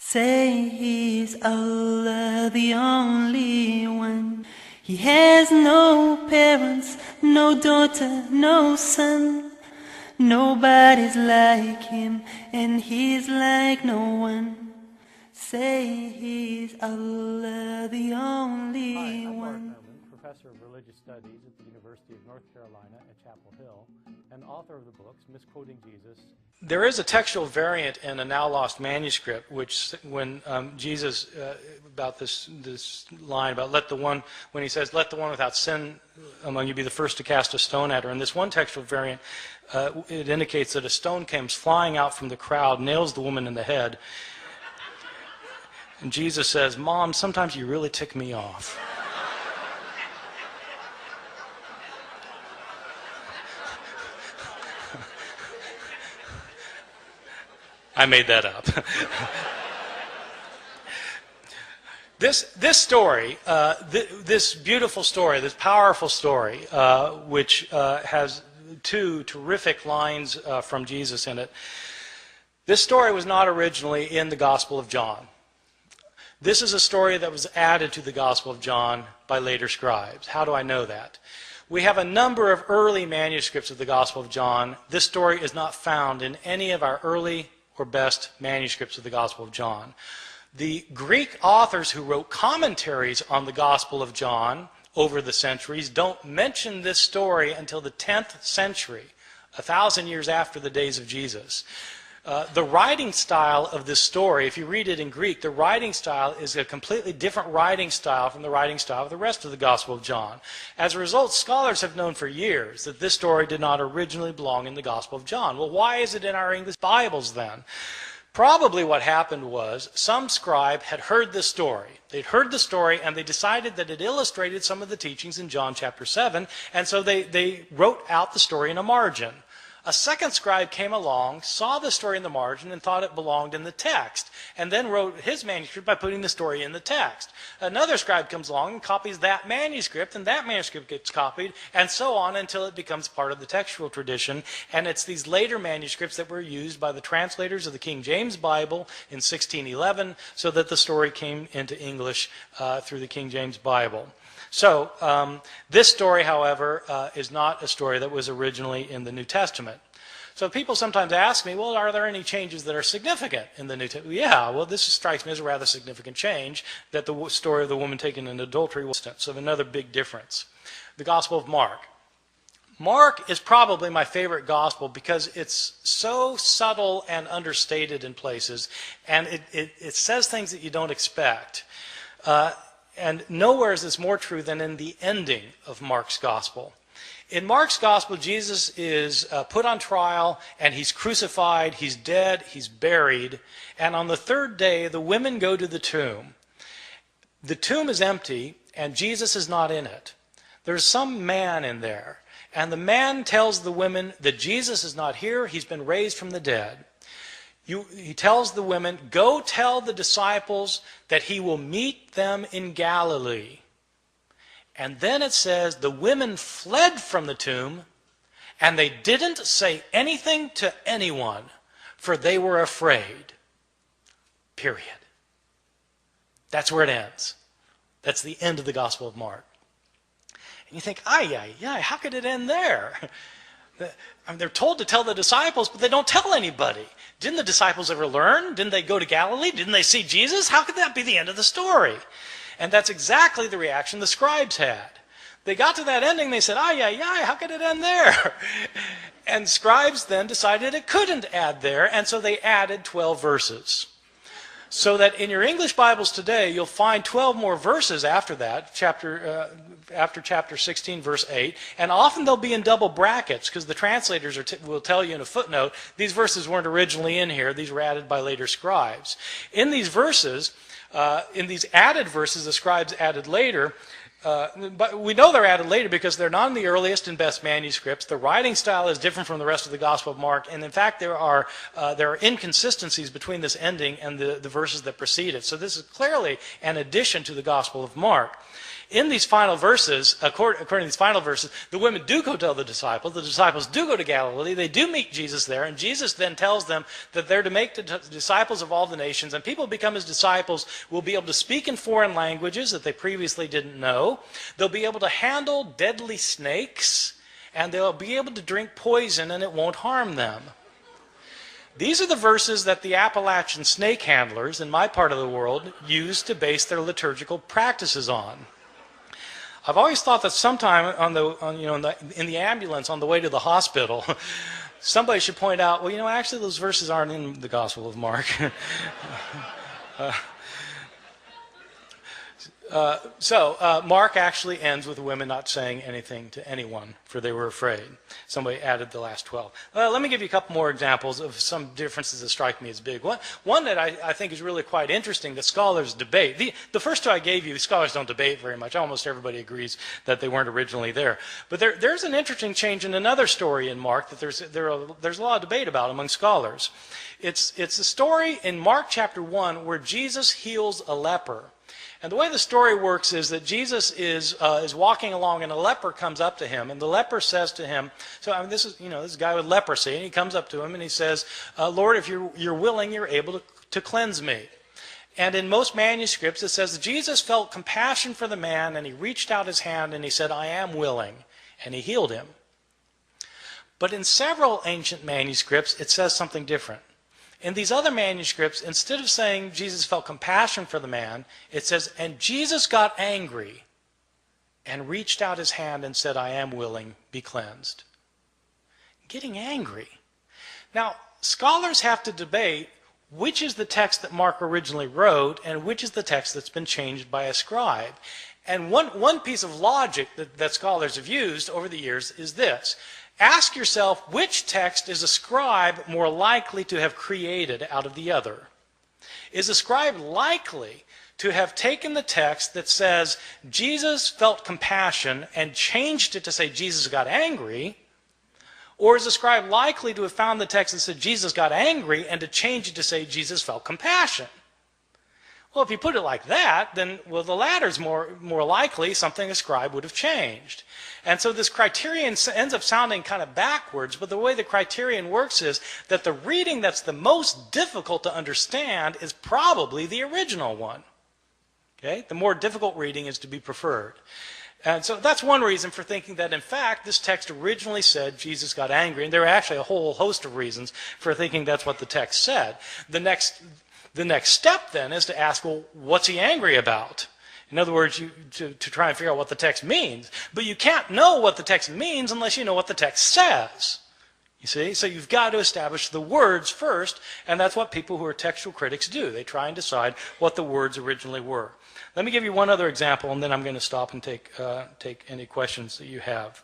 Say he's Allah, the only one. He has no parents, no daughter, no son. Nobody's like him, and he's like no one. Say he's Allah, the only Hi, I'm Bart one. Yerman, Professor of Religious Studies at the University of North Carolina at Chapel Hill, and author of the books Misquoting Jesus. There is a textual variant in a now lost manuscript, which when Jesus, about this line about when he says, "Let the one without sin among you be the first to cast a stone at her." In this one textual variant, it indicates that a stone comes flying out from the crowd, nails the woman in the head, and Jesus says, "Mom, sometimes you really tick me off." I made that up. This story, this beautiful story, this powerful story, which has two terrific lines from Jesus in it. This story was not originally in the Gospel of John. This is a story that was added to the Gospel of John by later scribes. How do I know that? We have a number of early manuscripts of the Gospel of John. This story is not found in any of our early or best manuscripts of the Gospel of John. The Greek authors who wrote commentaries on the Gospel of John over the centuries don't mention this story until the 10th century, 1,000 years after the days of Jesus. The writing style of this story, if you read it in Greek, the writing style is a completely different writing style from the writing style of the rest of the Gospel of John. As a result, scholars have known for years that this story did not originally belong in the Gospel of John. Well, why is it in our English Bibles then? Probably what happened was some scribe had heard this story. They'd heard the story and they decided that it illustrated some of the teachings in John chapter 7, and so they wrote out the story in a margin. A second scribe came along, saw the story in the margin, and thought it belonged in the text, and then wrote his manuscript by putting the story in the text. Another scribe comes along and copies that manuscript, and that manuscript gets copied, and so on until it becomes part of the textual tradition. And it's these later manuscripts that were used by the translators of the King James Bible in 1611, so that the story came into English through the King James Bible. So, this story, however, is not a story that was originally in the New Testament. So people sometimes ask me, well, are there any changes that are significant in the New Testament? Yeah, well, this strikes me as a rather significant change, that the story of the woman taken in adultery was of another big difference. The Gospel of Mark. Mark is probably my favorite gospel because it's so subtle and understated in places, and it says things that you don't expect. And nowhere is this more true than in the ending of Mark's gospel. In Mark's gospel, Jesus is put on trial, and he's crucified, he's dead, he's buried, and on the third day, the women go to the tomb. The tomb is empty, and Jesus is not in it. There's some man in there, and the man tells the women that Jesus is not here, he's been raised from the dead. He tells the women, go tell the disciples that he will meet them in Galilee. And then it says the women fled from the tomb, and they didn't say anything to anyone, for they were afraid. Period. That's where it ends. That's the end of the Gospel of Mark. And you think, how could it end there? I mean, they're told to tell the disciples, but they don't tell anybody. Didn't the disciples ever learn? Didn't they go to Galilee? Didn't they see Jesus? How could that be the end of the story? And that's exactly the reaction the scribes had. They got to that ending, they said, how could it end there? And scribes then decided it couldn't add there, and so they added 12 verses. So that in your English Bibles today, you'll find 12 more verses after that, after chapter 16, verse 8, and often they'll be in double brackets, because the translators will tell you in a footnote, these verses weren't originally in here, these were added by later scribes. In these verses, in these added verses the scribes added later, but we know they're added later because they're not in the earliest and best manuscripts. The writing style is different from the rest of the Gospel of Mark, and in fact there are inconsistencies between this ending and the verses that precede it. So this is clearly an addition to the Gospel of Mark. In these final verses, according to these final verses, the women do go tell the disciples do go to Galilee, they do meet Jesus there, and Jesus then tells them that they're to make disciples of all the nations, and people who become his disciples will be able to speak in foreign languages that they previously didn't know. They'll be able to handle deadly snakes, and they'll be able to drink poison and it won't harm them. These are the verses that the Appalachian snake handlers in my part of the world use to base their liturgical practices on. I've always thought that sometime in the ambulance on the way to the hospital, somebody should point out, well, actually those verses aren't in the Gospel of Mark. Mark actually ends with the women not saying anything to anyone, for they were afraid. Somebody added the last 12. Let me give you a couple more examples of some differences that strike me as big. One that I think is really quite interesting that scholars debate. The first two I gave you, scholars don't debate very much. Almost everybody agrees that they weren't originally there. But there's an interesting change in another story in Mark that there's a lot of debate about among scholars. It's a story in Mark chapter 1 where Jesus heals a leper. And the way the story works is that Jesus is walking along, and a leper comes up to him, and the leper says to him, this is this guy with leprosy, and he comes up to him and he says, Lord, if you're willing, you're able to cleanse me. And in most manuscripts it says that Jesus felt compassion for the man, and he reached out his hand and he said, I am willing, and he healed him. But in several ancient manuscripts it says something different. In these other manuscripts, instead of saying Jesus felt compassion for the man, it says, and Jesus got angry and reached out his hand and said, I am willing, be cleansed. Getting angry. Now, scholars have to debate which is the text that Mark originally wrote and which is the text that's been changed by a scribe. And one piece of logic that scholars have used over the years is this. Ask yourself, which text is a scribe more likely to have created out of the other? Is a scribe likely to have taken the text that says Jesus felt compassion and changed it to say Jesus got angry? Or is a scribe likely to have found the text that said Jesus got angry and to change it to say Jesus felt compassion? Well, if you put it like that, then, the latter's more likely something a scribe would have changed. And so this criterion ends up sounding kind of backwards, but the way the criterion works is that the reading that's the most difficult to understand is probably the original one. Okay? The more difficult reading is to be preferred. And so that's one reason for thinking that, in fact, this text originally said Jesus got angry. And there are actually a whole host of reasons for thinking that's what the text said. The next step, then, is to ask, well, what's he angry about? In other words, to try and figure out what the text means. But you can't know what the text means unless you know what the text says. You see? So you've got to establish the words first, and that's what people who are textual critics do. They try and decide what the words originally were. Let me give you one other example, and then I'm going to stop and take any questions that you have.